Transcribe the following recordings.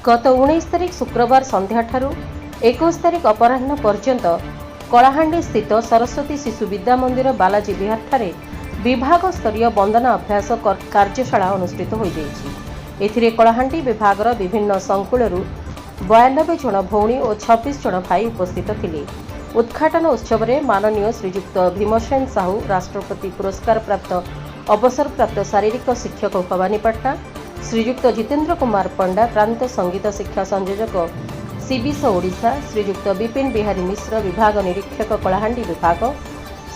गत 19 तारिख शुक्रवार संध्या 21 तारिख अपराह्न पर्यंत कलाहांडी स्थित सरस्वती शिशु विद्या मंदिर बालाजी विहार ठारे विभाग स्तरीय वंदना अभ्यास कार्यशाला अनुष्ठित हो जाइछि। कलाहांडी विभाग विभिन्न संकुल 92 जन भौणी और 26 जन भाई उपस्थित थिले। उद्घाटन उत्सव में माननीय श्रीजुक्त भीमसेन साहू राष्ट्रपति पुरस्कार प्राप्त अवसरप्राप्त शारीरिक शिक्षक भवानीपाटना, श्रीजुक्त जितेन्द्र कुमार पंडा प्रांत संगीत शिक्षा संयोजक सीबीएस ओडिशा, श्रीजुक्त विपिन बिहारी मिश्र विभाग निरीक्षक कलाहांडी विभाग,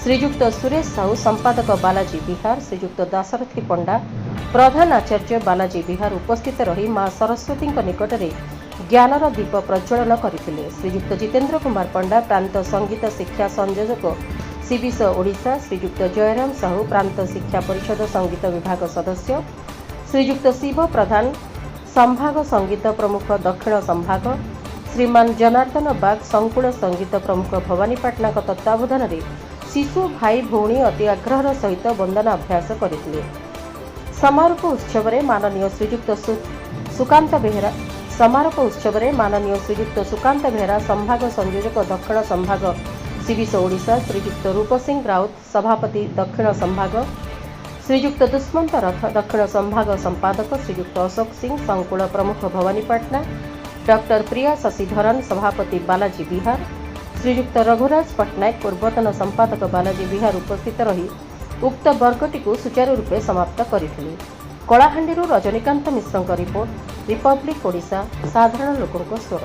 श्रीजुक्त सुरेश साहू संपादक बालाजी विहार, श्रीजुक्त दाशरथी पंडा प्रधान आचार्य बालाजी विहार उपस्थित रही मां सरस्वती निकटरे ज्ञानर दीप प्रज्वलन करथिले। श्रीजुक्त जितेन्द्र कुमार पंडा प्रांत संगीत शिक्षा संयोजक सीबीएस ओडिशा, श्रीजुक्त जयराम साहू प्रांत शिक्षा परिषद संगीत विभाग सदस्य, श्रीजुक्त शिव प्रधान संभाग संगीत प्रमुख दक्षिण संभाग, श्रीमान जनार्दन बाग संकुल संगीत प्रमुख भवानीपाटना तत्वावधान में शिशु भाई भौणी अति आग्रह सहित वंदना अभ्यास करथिले। समारोह उत्सव में माननीय श्रीजुक्त सुकांत बेहेरा संभाग संयोजक दक्षिण संभाग सीबीएस ओडिशा, श्रीजुक्त रूपसिंह राउत सभापति दक्षिण संभाग, श्रीजुक्त दुष्मंत रथ दक्षिण संभाग संपादक, श्रीजुक्त अशोक सिंह संकुल प्रमुख भवानीपाटना, डॉक्टर प्रिया शशिधरन सभापति बालाजी विहार, श्रीजुक्त रघुराज पट्टनायक पूर्वतन संपादक बालाजी विहार उपस्थित रही उक्त वर्गटी सुचारू रूपे समाप्त करथिले। कलाहांडी रजनीकांत मिश्र रिपोर्ट, रिपब्लिक ओडिशा, साधारण लोकଙ୍କ स्वर।